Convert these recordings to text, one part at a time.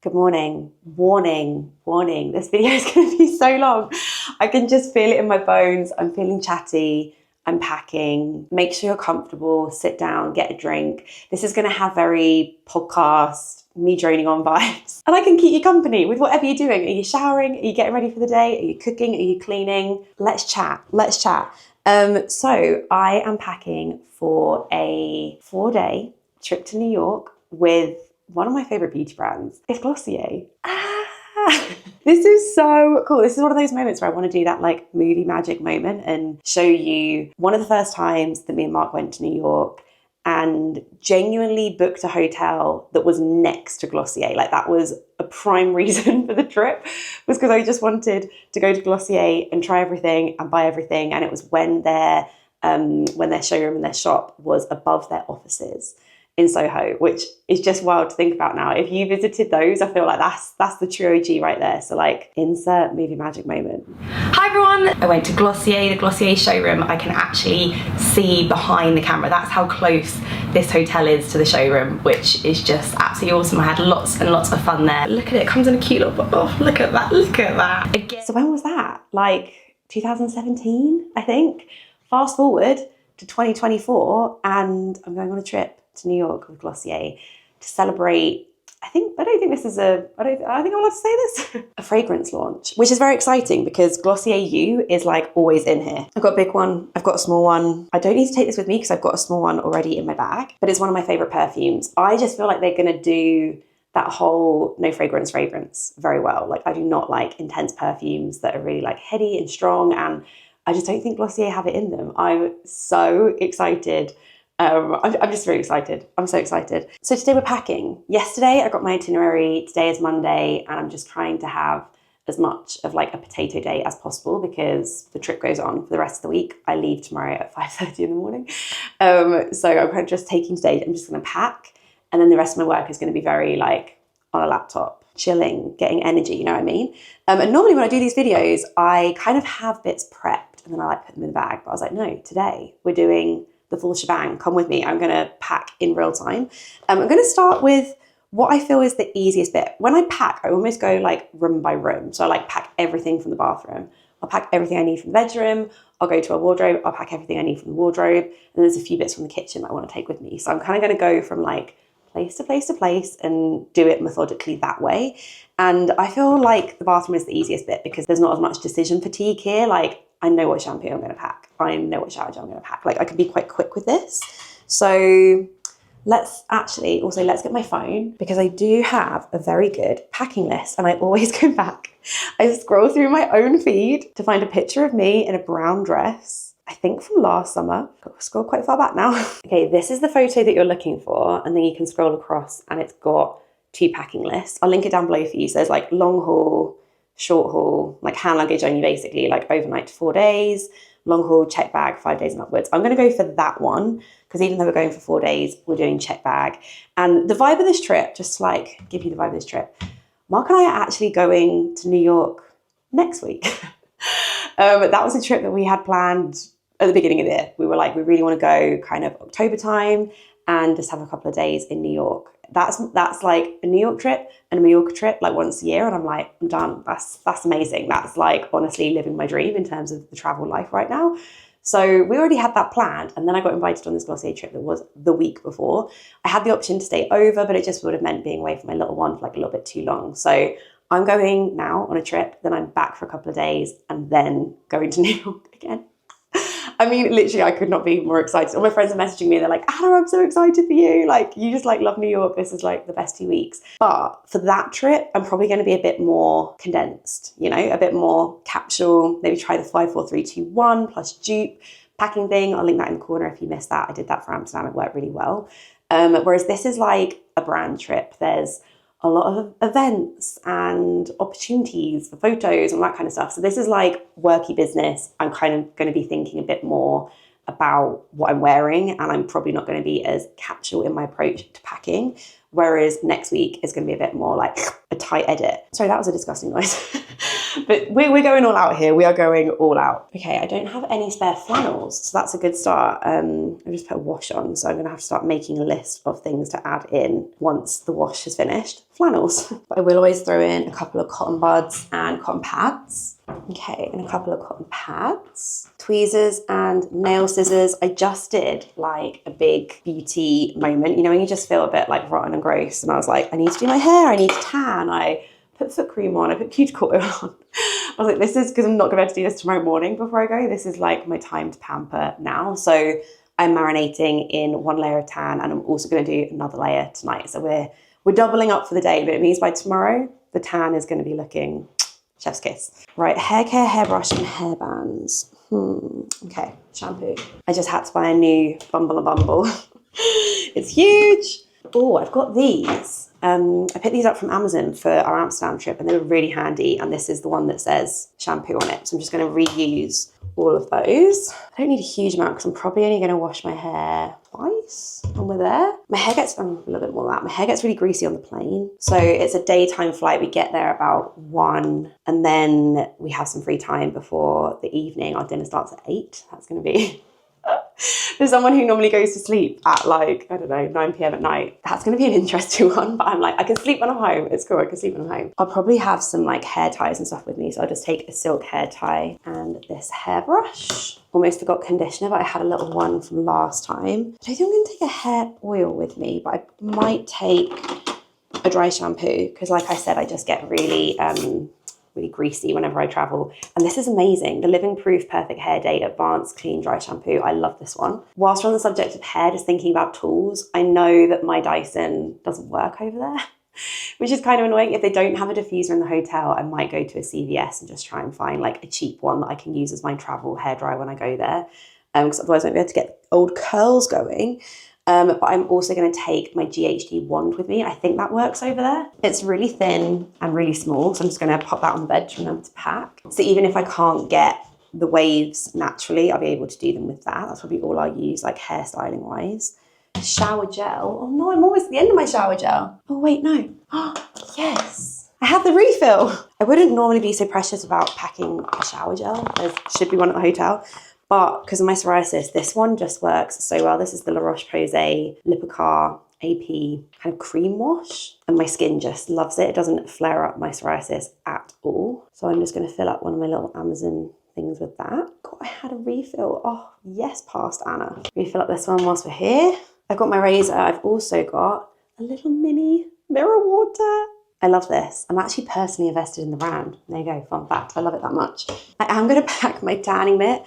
Good morning. Warning, warning. This video is going to be so long. I can just feel it in my bones. I'm feeling chatty. I'm packing. Make sure you're comfortable. Sit down, get a drink. This is going to have very podcast, me droning on vibes. And I can keep you company with whatever you're doing. Are you showering? Are you getting ready for the day? Are you cooking? Are you cleaning? Let's chat. Let's chat. So I am packing for a 4-day trip to New York with one of my favorite beauty brands. It's Glossier. This is so cool. This is one of those moments where I want to do that like movie magic moment and show you one of the first times that me and Mark went to New York and genuinely booked a hotel that was next to Glossier. Like that was a prime reason for the trip, was because I just wanted to go to Glossier and try everything and buy everything. And it was when their showroom and their shop was above their offices in Soho, which is just wild to think about now. If you visited those, I feel like that's the true OG right there. So like, insert movie magic moment. Hi everyone, I went to Glossier, the Glossier showroom. I can actually see behind the camera. That's how close this hotel is to the showroom, which is just absolutely awesome. I had lots and lots of fun there. Look at it, it comes in a cute little, oh, look at that, look at that. Again. So when was that? Like 2017, I think. Fast forward to 2024 and I'm going on a trip to New York with Glossier to celebrate, I think I'm allowed to say this, a fragrance launch, which is very exciting because Glossier U is like always in here. I've got a big one, I've got a small one. I don't need to take this with me because I've got a small one already in my bag, but it's one of my favorite perfumes. I just feel like they're gonna do that whole no fragrance very well. Like I do not like intense perfumes that are really like heady and strong, and I just don't think Glossier have it in them. I'm so excited. I'm just very excited. I'm so excited. So today we're packing. Yesterday I got my itinerary. Today is Monday and I'm just trying to have as much of like a potato day as possible because the trip goes on for the rest of the week. I leave tomorrow at 5:30 in the morning. So I'm kind of just taking today. I'm just going to pack and then the rest of my work is going to be very like on a laptop, chilling, getting energy, you know what I mean? And normally when I do these videos, I kind of have bits prepped and then I like put them in the bag. But I was like, no, today we're doing the full shebang. Come with me. I'm going to pack in real time. I'm going to start with what I feel is the easiest bit. When I pack, I almost go like room by room. So I like pack everything from the bathroom. I'll pack everything I need from the bedroom. I'll go to a wardrobe. I'll pack everything I need from the wardrobe. And there's a few bits from the kitchen that I want to take with me. So I'm kind of going to go from like place to place to place and do it methodically that way. And I feel like the bathroom is the easiest bit because there's not as much decision fatigue here. Like I know what shampoo I'm going to pack. I know what shower gel I'm going to pack. Like I can be quite quick with this. So let's get my phone because I do have a very good packing list and I always go back. I scroll through my own feed to find a picture of me in a brown dress. I think from last summer. Got to scroll quite far back now. Okay, this is the photo that you're looking for and then you can scroll across and it's got 2 packing lists. I'll link it down below for you. So there's like long haul, short haul, like hand luggage only basically, like overnight to 4 days, long haul, check bag, 5 days and upwards. I'm going to go for that one because even though we're going for 4 days, we're doing check bag. And the vibe of this trip, just to like give you the vibe of this trip, Mark and I are actually going to New York next week. That was a trip that we had planned at the beginning of the year. We were like, we really want to go kind of October time and just have a couple of days in New York. That's like a New York trip and a Mallorca trip like once a year. And I'm like, I'm done. That's amazing. That's like honestly living my dream in terms of the travel life right now. So we already had that planned. And then I got invited on this Glossier trip that was the week before. I had the option to stay over, but it just would have meant being away from my little one for like a little bit too long. So I'm going now on a trip, then I'm back for a couple of days and then going to New York again. I mean, literally, I could not be more excited. All my friends are messaging me. They're like, Anna, I'm so excited for you. Like, you just like love New York. This is like the best 2 weeks. But for that trip, I'm probably going to be a bit more condensed, you know, a bit more capsule. Maybe try the 5, 4, 3, 2, 1 plus dupe packing thing. I'll link that in the corner if you missed that. I did that for Amsterdam. It worked really well. Whereas this is like a brand trip. There's a lot of events and opportunities for photos and that kind of stuff. So this is like worky business. I'm kind of going to be thinking a bit more about what I'm wearing and I'm probably not going to be as casual in my approach to packing. Whereas next week is going to be a bit more like a tight edit. Sorry, that was a disgusting noise. But we're going all out here. We are going all out. Okay, I don't have any spare flannels, so that's a good start. I just put a wash on, so I'm gonna have to start making a list of things to add in once the wash is finished. Flannels. But I will always throw in a couple of cotton buds and cotton pads. Okay, and a couple of cotton pads. Tweezers and nail scissors. I just did like a big beauty moment, you know, when you just feel a bit like rotten and gross. And I was like, I need to do my hair, I need to tan. I put foot cream on, I put cuticle oil on. I was like, this is, because I'm not going to be able to do this tomorrow morning before I go. This is like my time to pamper now. So I'm marinating in one layer of tan, and I'm also going to do another layer tonight. So we're doubling up for the day, but it means by tomorrow, the tan is going to be looking chef's kiss. Right, hair care, hairbrush, and hair bands. Okay, shampoo. I just had to buy a new Bumble and Bumble. It's huge. Oh, I've got these. I picked these up from Amazon for our Amsterdam trip, and they were really handy. And this is the one that says shampoo on it. So I'm just going to reuse all of those. I don't need a huge amount because I'm probably only going to wash my hair twice when we're there. My hair gets, a little bit more than that. My hair gets really greasy on the plane. So it's a daytime flight. We get there about 1, and then we have some free time before the evening. Our dinner starts at 8. That's going to be... For someone who normally goes to sleep at like, I don't know, 9 p.m. at night, that's going to be an interesting one. But I'm like, I can sleep when I'm home. It's cool, I can sleep when I'm home. I'll probably have some like hair ties and stuff with me. So I'll just take a silk hair tie and this hairbrush. Almost forgot conditioner, but I had a little one from last time. I don't think I'm going to take a hair oil with me, but I might take a dry shampoo. Because like I said, I just get really greasy whenever I travel. And this is amazing. The Living Proof Perfect Hair Day Advanced Clean Dry Shampoo. I love this one. Whilst we're on the subject of hair, just thinking about tools, I know that my Dyson doesn't work over there, which is kind of annoying. If they don't have a diffuser in the hotel, I might go to a CVS and just try and find like a cheap one that I can use as my travel hairdryer when I go there. Because otherwise I won't be able to get old curls going. But I'm also going to take my GHD wand with me. I think that works over there. It's really thin and really small, so I'm just going to pop that on the bed to remember to pack. So even if I can't get the waves naturally, I'll be able to do them with that. That's probably all I'll use, like hairstyling wise. Shower gel. Oh no, I'm almost at the end of my shower gel. Oh wait, no. Oh, yes. I have the refill. I wouldn't normally be so precious about packing a shower gel. There should be one at the hotel. But because of my psoriasis, this one just works so well. This is the La Roche-Posay Lipicar AP kind of cream wash. And my skin just loves it. It doesn't flare up my psoriasis at all. So I'm just going to fill up one of my little Amazon things with that. God, I had a refill. Oh, yes, past Anna. Refill up this one whilst we're here. I've got my razor. I've also got a little mini mirror water. I love this. I'm actually personally invested in the brand. There you go, fun fact. I love it that much. I am going to pack my tanning mitt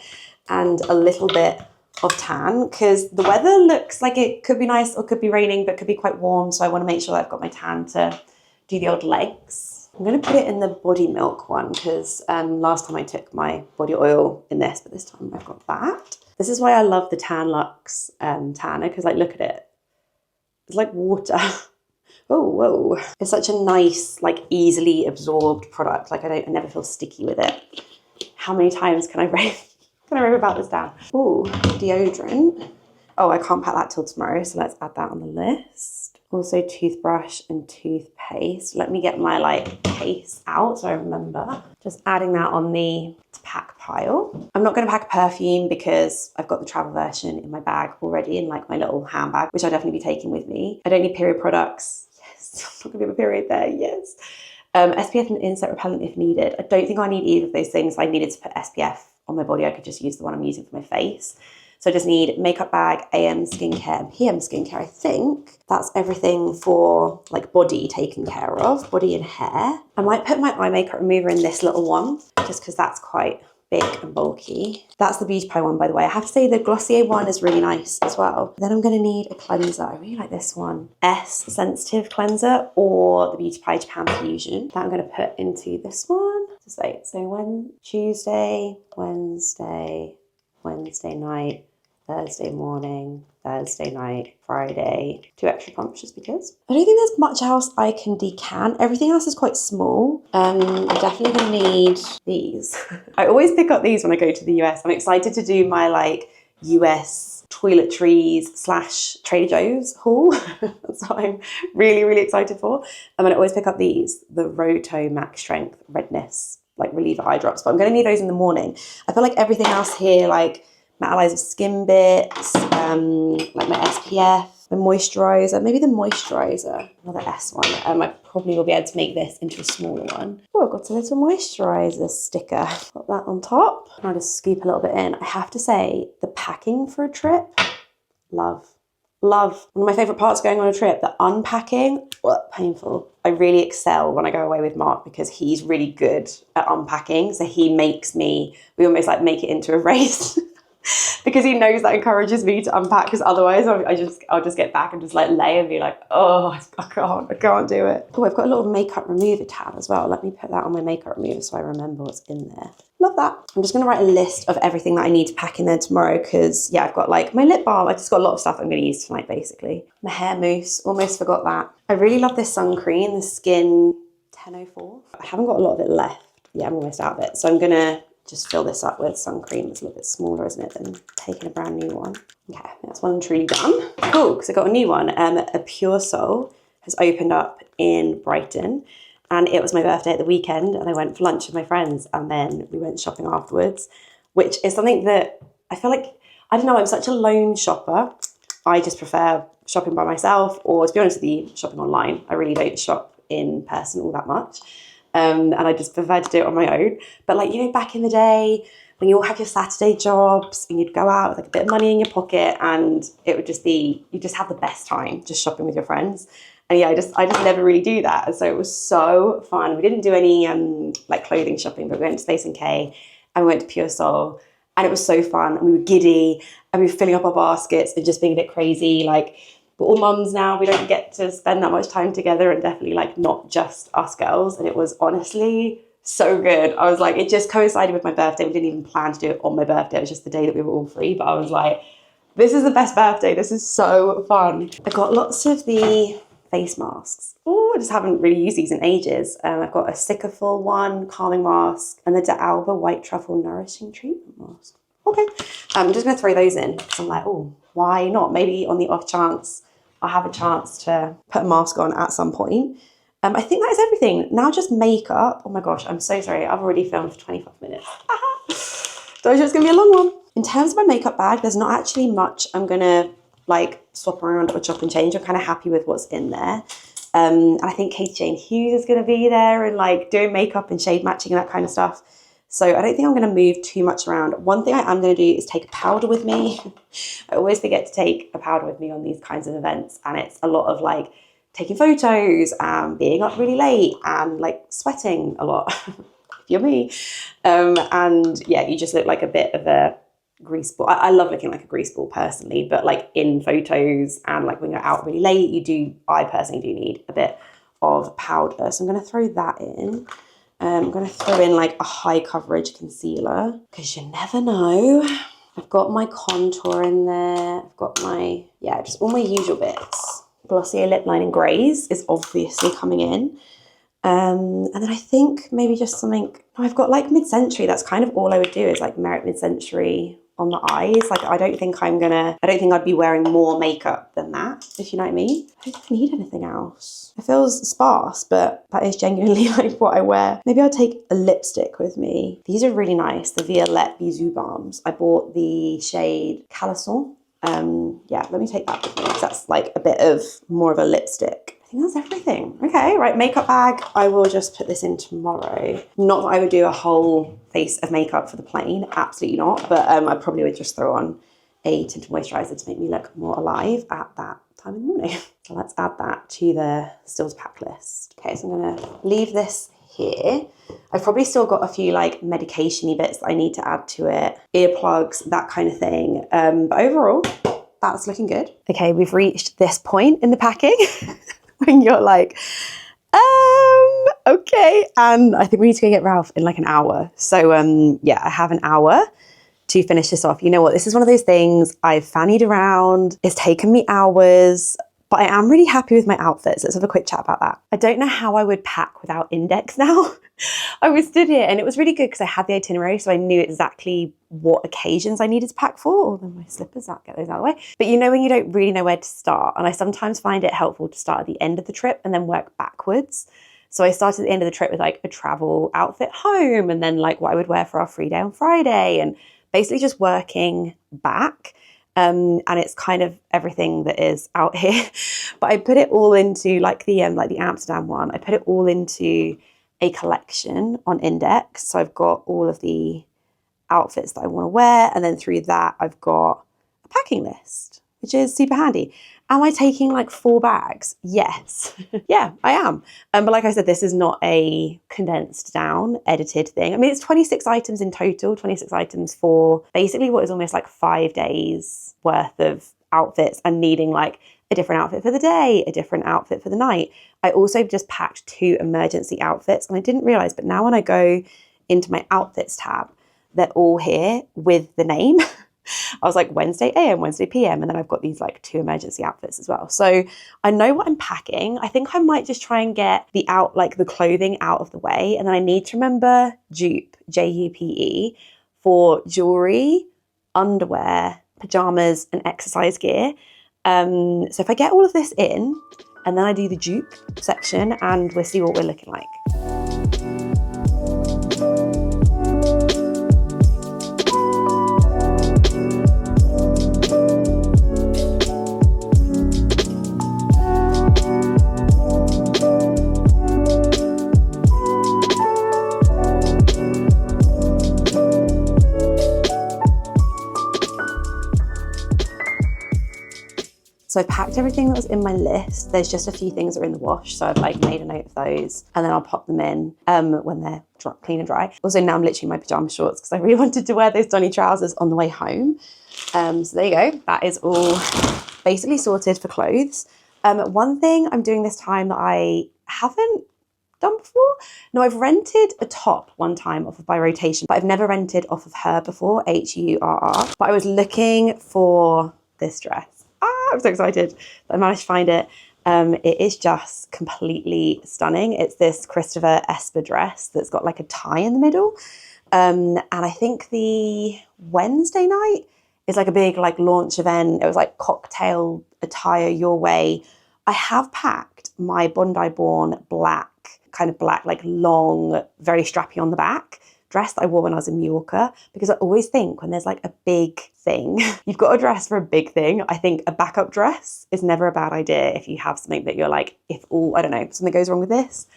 and a little bit of tan because the weather looks like it could be nice or could be raining, but could be quite warm. So I want to make sure that I've got my tan to do the old legs. I'm going to put it in the body milk one because last time I took my body oil in this, but this time I've got that. This is why I love the Tan Luxe tanner because like, look at it. It's like water. Oh, whoa. It's such a nice, like easily absorbed product. Like I never feel sticky with it. How many times can I rave about this down? Oh, deodorant. Oh, I can't pack that till tomorrow, so let's add that on the list. Also toothbrush and toothpaste. Let me get my like case out so I remember. Just adding that on the to pack pile. I'm not going to pack a perfume because I've got the travel version in my bag already in like my little handbag, which I'll definitely be taking with me. I don't need period products. Yes, I'm not going to be a period there, yes. SPF and insect repellent if needed. I don't think I need either of those things. If I needed to put SPF on my body, I could just use the one I'm using for my face. So I just need makeup bag, AM skincare, and PM skincare. I think that's everything for like body taken care of, body and hair. I might put my eye makeup remover in this little one just because that's quite big and bulky. That's the Beauty Pie one, by the way. I have to say the Glossier one is really nice as well. Then I'm going to need a cleanser. I really like this one. S Sensitive Cleanser or the Beauty Pie Japan Fusion. That I'm going to put into this one. Just wait. So Tuesday, Wednesday night, Thursday morning, Thursday night, Friday. 2 extra pumps just because. I don't think there's much else I can decant. Everything else is quite small. I'm definitely going to need these. I always pick up these when I go to the US. I'm excited to do my like US toiletries / Trader Joe's haul. That's what I'm really, really excited for. And I always pick up these, the Roto Max Strength Redness like reliever eye drops, but I'm going to need those in the morning. I feel like everything else here, like my Allies of Skin Bits, like my SPF, my moisturiser, maybe the moisturiser, another S one. I probably will be able to make this into a smaller one. Oh, I've got a little moisturiser sticker. Got that on top. I'll just scoop a little bit in. I have to say, the packing for a trip, love. Love. One of my favourite parts of going on a trip, the unpacking, painful. I really excel when I go away with Mark because he's really good at unpacking. So he makes me, we almost like make it into a race. Because he knows that encourages me to unpack, because otherwise I'll just get back and just like lay and be like, oh, I can't do it. Oh, I've got a little makeup remover tab as well. Let me put that on my makeup remover so I remember what's in there. Love that. I'm just going to write a list of everything that I need to pack in there tomorrow because, yeah, I've got like my lip balm. I've just got a lot of stuff I'm going to use tonight, basically. My hair mousse, almost forgot that. I really love this sun cream, the Skin 1004. I haven't got a lot of it left. Yeah, I'm almost out of it. So I'm going to just fill this up with sun cream. It's a little bit smaller, isn't it, than taking a brand new one. Okay, that's one truly done. Cool, because I got a new one. A Pure Soul has opened up in Brighton, and it was my birthday at the weekend, and I went for lunch with my friends, and then we went shopping afterwards, which is something that I feel like, I don't know, I'm such a lone shopper. I just prefer shopping by myself, or to be honest with you, shopping online. I really don't shop in person all that much. And I just prefer to do it on my own. But like, you know, back in the day when you all have your Saturday jobs and you'd go out with like a bit of money in your pocket and it would just be, you just have the best time just shopping with your friends. And yeah, I just never really do that. And so it was so fun. We didn't do any like clothing shopping, but we went to Space NK and we went to Pure Soul, and it was so fun. And we were giddy and we were filling up our baskets and just being a bit crazy. Like, we're all mums now, we don't get to spend that much time together, and definitely like not just us girls. And it was honestly so good. I was like, it just coincided with my birthday. We didn't even plan to do it on my birthday. It was just the day that we were all free. But I was like, this is the best birthday. This is so fun. I got lots of the face masks. Oh, I just haven't really used these in ages. I've got a Cicafil one, calming mask, and the De Alba White Truffle Nourishing Treatment Mask. Okay, I'm just going to throw those in because I'm like, oh, why not? Maybe on the off chance I'll have a chance to put a mask on at some point. I think that is everything. Now just makeup. Oh my gosh, I'm so sorry. I've already filmed for 25 minutes. So it's going to be a long one. In terms of my makeup bag, there's not actually much I'm going to like swap around or chop and change. I'm kind of happy with what's in there. And I think Katie Jane Hughes is going to be there and like doing makeup and shade matching and that kind of stuff. So I don't think I'm going to move too much around. One thing I am going to do is take a powder with me. I always forget to take a powder with me on these kinds of events. And it's a lot of like taking photos and being up really late and like sweating a lot, if you're me. And yeah, you just look like a bit of a grease ball. I love looking like a grease ball personally, but like in photos and like when you're out really late, I personally do need a bit of powder. So I'm going to throw that in. I'm going to throw in like a high coverage concealer because you never know. I've got my contour in there. I've got my, yeah, just all my usual bits. Glossier lip line in greys is obviously coming in. And then I think maybe just something, I've got like mid-century. That's kind of all I would do is like Merit mid-century on the eyes. Like I don't think I'd be wearing more makeup than that, if you know what I mean. I don't think I need anything else. It feels sparse, but that is genuinely like what I wear. Maybe I'll take a lipstick with me. These are really nice, the Violette Bisou Balms. I bought the shade Calisson. Yeah, let me take that with me because that's like a bit of more of a lipstick. I think that's everything. Okay, right, makeup bag. I will just put this in tomorrow. Not that I would do a whole face of makeup for the plane, absolutely not. But I probably would just throw on a tinted moisturiser to make me look more alive at that time in the morning. So let's add that to the still to pack list. Okay, so I'm gonna leave this here. I've probably still got a few like medication-y bits that I need to add to it, earplugs, that kind of thing. But overall, that's looking good. Okay, we've reached this point in the packing when you're like, okay. And I think we need to go get Ralph in like an hour. So yeah, I have an hour to finish this off. You know what? This is one of those things I've fannied around. It's taken me hours, but I am really happy with my outfits. Let's have a quick chat about that. I don't know how I would pack without index now. I was stood here and it was really good because I had the itinerary, so I knew exactly what occasions I needed to pack for. Oh, then my slippers, I'll get those out of the way. But you know when you don't really know where to start, and I sometimes find it helpful to start at the end of the trip and then work backwards. So I started at the end of the trip with like a travel outfit home, and then like what I would wear for our free day on Friday, and basically just working back. And it's kind of everything that is out here. But I put it all into like the Amsterdam one. I put it all into a collection on Index. So I've got all of the outfits that I want to wear, and then through that I've got a packing list, which is super handy. Am I taking like 4 bags? Yes. Yeah, I am. But like I said, this is not a condensed down, edited thing. I mean, it's 26 items in total, 26 items for basically what is almost like 5 days worth of outfits, and needing like a different outfit for the day, a different outfit for the night. I also just packed 2 emergency outfits, and I didn't realize, but now when I go into my outfits tab, they're all here with the name. I was like Wednesday AM, Wednesday PM, and then I've got these like 2 emergency outfits as well. So I know what I'm packing. I think I might just try and get the clothing out of the way, and then I need to remember Jupe, Jupe, for jewelry, underwear, pajamas, and exercise gear. So if I get all of this in, and then I do the Jupe section, and we'll see what we're looking like. So I've packed everything that was in my list. There's just a few things that are in the wash, so I've like made a note of those, and then I'll pop them in when they're clean and dry. Also, now I'm literally in my pajama shorts because I really wanted to wear those Donny trousers on the way home. So there you go. That is all basically sorted for clothes. One thing I'm doing this time that I haven't done before. No, I've rented a top one time off of By Rotation, but I've never rented off of her before, HURR. But I was looking for this dress. I'm so excited that I managed to find it. It is just completely stunning. It's this Christopher Esper dress that's got like a tie in the middle. And I think the Wednesday night is like a big like launch event. It was like cocktail attire your way. I have packed my Bondi Born black, like long, very strappy on the back dress that I wore when I was in Mallorca, because I always think when there's like a big thing, you've got a dress for a big thing. I think a backup dress is never a bad idea if you have something that you're like, something goes wrong with this,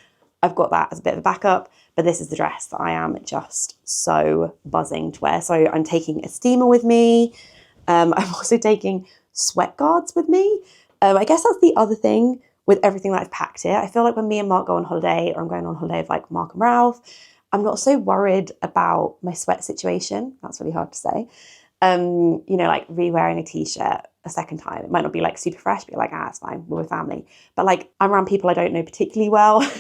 I've got that as a bit of a backup. But this is the dress that I am just so buzzing to wear. So I'm taking a steamer with me. I'm also taking sweat guards with me. I guess that's the other thing with everything that I've packed here. I feel like when me and Mark go on holiday, or I'm going on holiday with like Mark and Ralph, I'm not so worried about my sweat situation. That's really hard to say. Like re-wearing a t-shirt a second time. It might not be like super fresh, but you're like, it's fine, we're with family. But like, I'm around people I don't know particularly well. I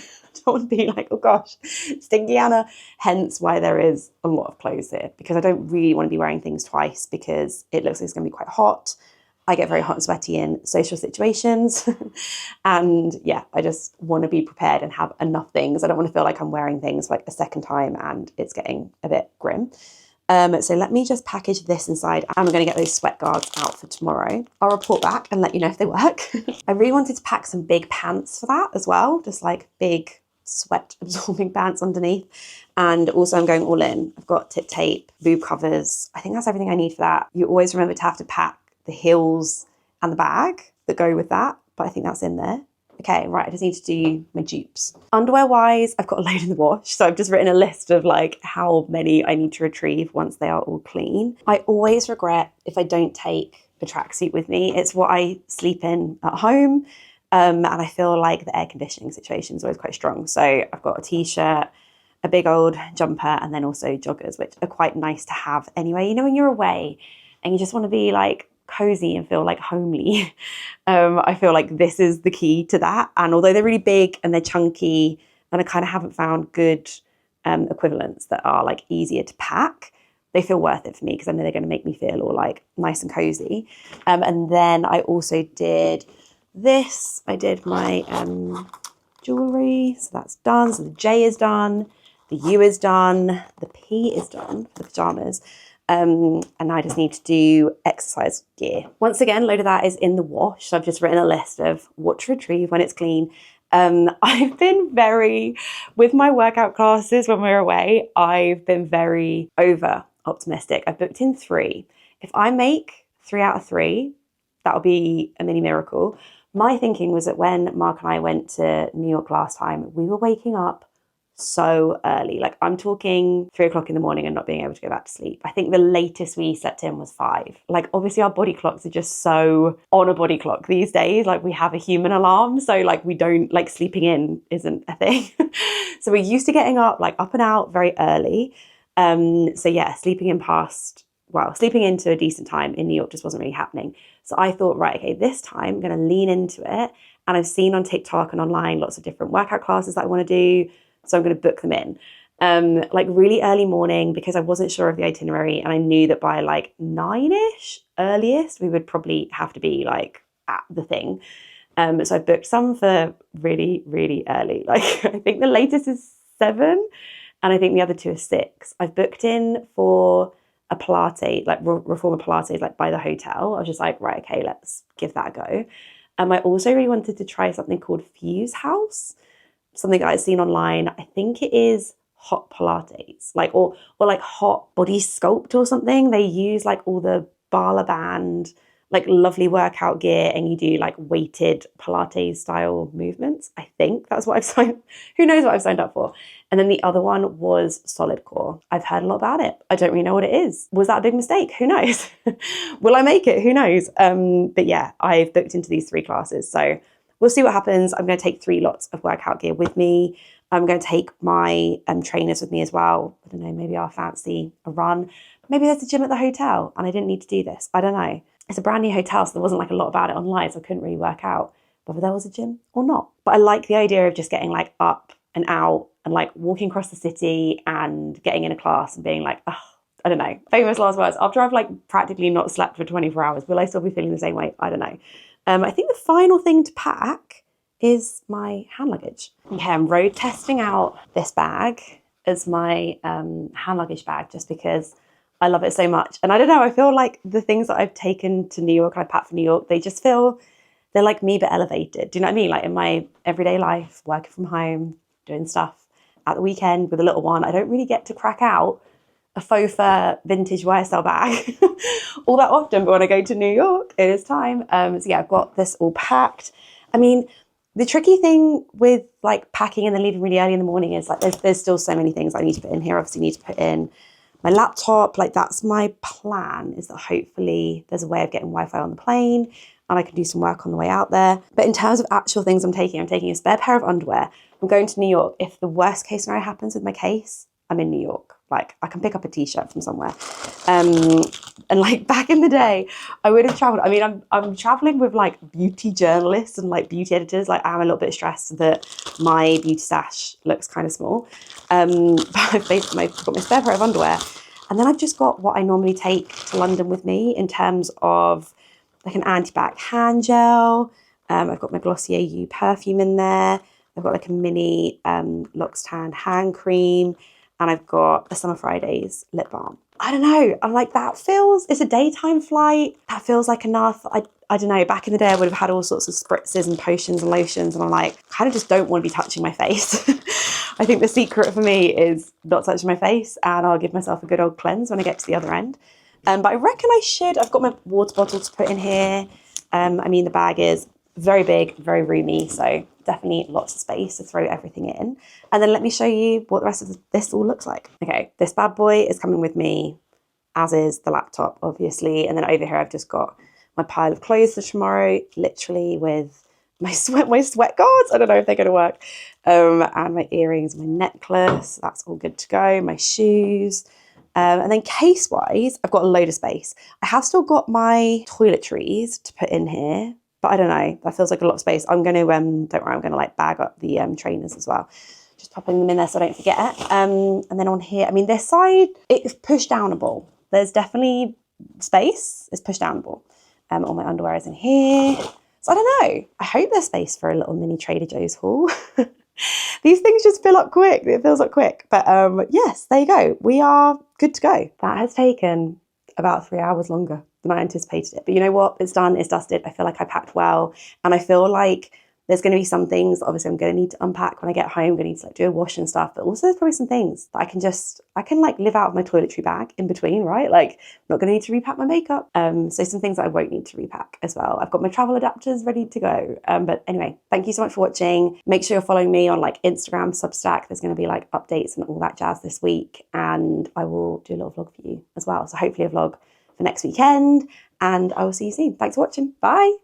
don't want to be like, oh gosh, stinky Anna. Hence why there is a lot of clothes here, because I don't really want to be wearing things twice, because it looks like it's going to be quite hot. I get very hot and sweaty in social situations. And yeah, I just want to be prepared and have enough things. I don't want to feel like I'm wearing things like a second time and it's getting a bit grim. So let me just package this inside, and we're going to get those sweat guards out for tomorrow. I'll report back and let you know if they work. I really wanted to pack some big pants for that as well, just like big sweat absorbing pants underneath. And also I'm going all in. I've got tip tape, boob covers. I think that's everything I need for that. You always remember to have to pack the heels and the bag that go with that, but I think that's in there. Okay, right, I just need to do my dupes. Underwear wise, I've got a load in the wash, so I've just written a list of like how many I need to retrieve once they are all clean. I always regret if I don't take a tracksuit with me. It's what I sleep in at home, and I feel like the air conditioning situation is always quite strong. So I've got a t-shirt, a big old jumper, and then also joggers, which are quite nice to have anyway. You know, when you're away and you just want to be like cozy and feel like homely. I feel like this is the key to that. And although they're really big and they're chunky, and I kind of haven't found good equivalents that are like easier to pack, they feel worth it for me, because I know they're going to make me feel all like nice and cozy. And then I also did this. I did my jewelry, so that's done. So the J is done, the U is done, the P is done for the pajamas. And I just need to do exercise gear. Once again, a load of that is in the wash. So I've just written a list of what to retrieve when it's clean. I've been with my workout classes when we're away, I've been very over optimistic. I've booked in 3. If I make 3 out of 3, that'll be a mini miracle. My thinking was that when Mark and I went to New York last time, we were waking up so early. Like, I'm talking 3 o'clock in the morning and not being able to go back to sleep. I think the latest we slept in was 5. Like, obviously our body clocks are just so on a body clock these days. Like, we have a human alarm. So like, we don't, like, sleeping in isn't a thing. So we're used to getting up, like, up and out very early. So yeah, sleeping into a decent time in New York just wasn't really happening. So I thought, right, okay, this time I'm going to lean into it. And I've seen on TikTok and online lots of different workout classes that I want to do. So I'm going to book them in, like really early morning, because I wasn't sure of the itinerary. And I knew that by like 9ish earliest, we would probably have to be like at the thing. So I booked some for really, really early. Like, I think the latest is 7 and I think the other 2 are 6. I've booked in for a Pilates, like Reformer Pilates, like by the hotel. I was just like, right, okay, let's give that a go. I also really wanted to try something called Fuse House, something I've seen online. I think it is hot Pilates, like, or like hot body sculpt or something. They use like all the Bala band, like lovely workout gear, and you do like weighted Pilates style movements. I think that's what who knows what I've signed up for. And then the other one was solid core. I've heard a lot about it. I don't really know what it is. Was that a big mistake? Who knows? Will I make it? Who knows? But yeah, I've booked into these 3 classes. So we'll see what happens. I'm going to take 3 lots of workout gear with me. I'm going to take my trainers with me as well. I don't know, maybe I'll fancy a run. Maybe there's a gym at the hotel and I didn't need to do this. I don't know. It's a brand new hotel, so there wasn't like a lot about it online, so I couldn't really work out whether there was a gym or not. But I like the idea of just getting like up and out and like walking across the city and getting in a class and being like, oh, I don't know. Famous last words. After I've like practically not slept for 24 hours, will I still be feeling the same way? I don't know. I think the final thing to pack is my hand luggage. Okay, I'm road testing out this bag as my hand luggage bag just because I love it so much. And I don't know, I feel like the things that I've taken to New York and I packed for New York, they just feel, they're like me but elevated. Do you know what I mean? Like in my everyday life, working from home, doing stuff at the weekend with a little one, I don't really get to crack out a faux fur vintage YSL bag all that often, but when I go to New York, it is time. So yeah, I've got this all packed. I mean, the tricky thing with like packing and then leaving really early in the morning is like there's still so many things I need to put in here. Obviously need to put in my laptop. Like that's my plan, is that hopefully there's a way of getting Wi-Fi on the plane and I can do some work on the way out there. But in terms of actual things I'm taking a spare pair of underwear. I'm going to New York. If the worst case scenario happens with my case, I'm in New York. Like I can pick up a t-shirt from somewhere. And like back in the day, I would have traveled. I mean, I'm traveling with like beauty journalists and like beauty editors. Like I'm a little bit stressed that my beauty stash looks kind of small. But I've basically got my spare pair of underwear. And then I've just got what I normally take to London with me in terms of like an anti-bac hand gel. I've got my Glossier You perfume in there. I've got like a mini L'Occitane hand cream. And I've got a Summer Fridays lip balm. I don't know. I'm like, it's a daytime flight. That feels like enough. I don't know. Back in the day, I would have had all sorts of spritzes and potions and lotions. And I'm like, kind of just don't want to be touching my face. I think the secret for me is not touching my face. And I'll give myself a good old cleanse when I get to the other end. But I reckon I've got my water bottle to put in here. I mean, the bag is very big, very roomy. So definitely lots of space to throw everything in. And then let me show you what the rest of this all looks like. Okay, this bad boy is coming with me, as is the laptop, obviously. And then over here, I've just got my pile of clothes for tomorrow, literally with my sweat guards. I don't know if they're going to work. And my earrings, my necklace, that's all good to go. My shoes. And then case-wise, I've got a load of space. I have still got my toiletries to put in here. But I don't know, that feels like a lot of space. I'm going to, don't worry, I'm going to like bag up the trainers as well. Just popping them in there so I don't forget. And then on here, I mean, this side, it's push downable. There's definitely space, it's push downable. All my underwear is in here. So I don't know, I hope there's space for a little mini Trader Joe's haul. These things just fill up quick, it fills up quick. But yes, there you go. We are good to go. That has taken about 3 hours longer than I anticipated it. But you know what? It's done, it's dusted. I feel like I packed well. And I feel like There's going to be some things that obviously I'm going to need to unpack when I get home. I'm going to need to like do a wash and stuff, but also there's probably some things that I can like live out of my toiletry bag in between, right? Like I'm not going to need to repack my makeup. So some things that I won't need to repack as well. I've got my travel adapters ready to go. But anyway, thank you so much for watching. Make sure you're following me on like Instagram, Substack. There's going to be like updates and all that jazz this week. And I will do a little vlog for you as well. So hopefully a vlog for next weekend, and I will see you soon. Thanks for watching. Bye.